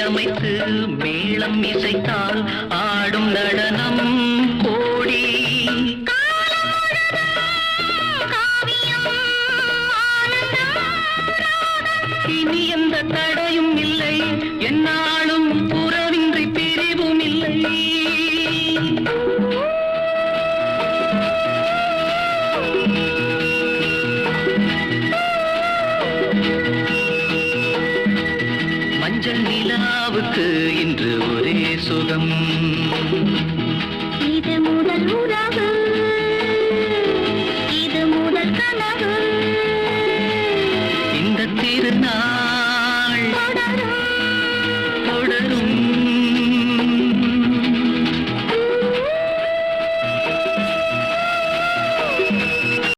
அமைத்து மேளம் இசைத்தால் ஆடும் நடனம் கோடி. இனி எந்த தடையும் இல்லை, என்னாலும் உறவின்றி பிரிவும் இல்லை. மஞ்சள் நிலாவுக்கு இன்று ஒரே சுகம். இது முதல் உறவு, இது முதல் கனவு.